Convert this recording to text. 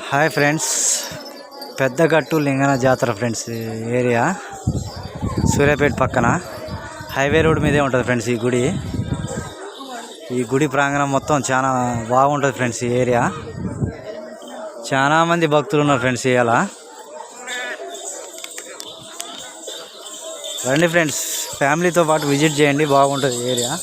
Hi friends, Peddagattu Lingana జాతర friends. Area Suryapet పక్కన highway road మీదే ఉంటుంది ఫ్రెండ్స్. ఈ గుడి ప్రాంగణం మొత్తం చాలా బాగుంటుంది ఫ్రెండ్స్. ఈ ఏరియా చాలా మంది భక్తులు ఉన్నారు ఫ్రెండ్స్. ఇవాళ రండి ఫ్రెండ్స్, ఫ్యామిలీతో పాటు విజిట్ చేయండి, బాగుంటుంది ఏరియా.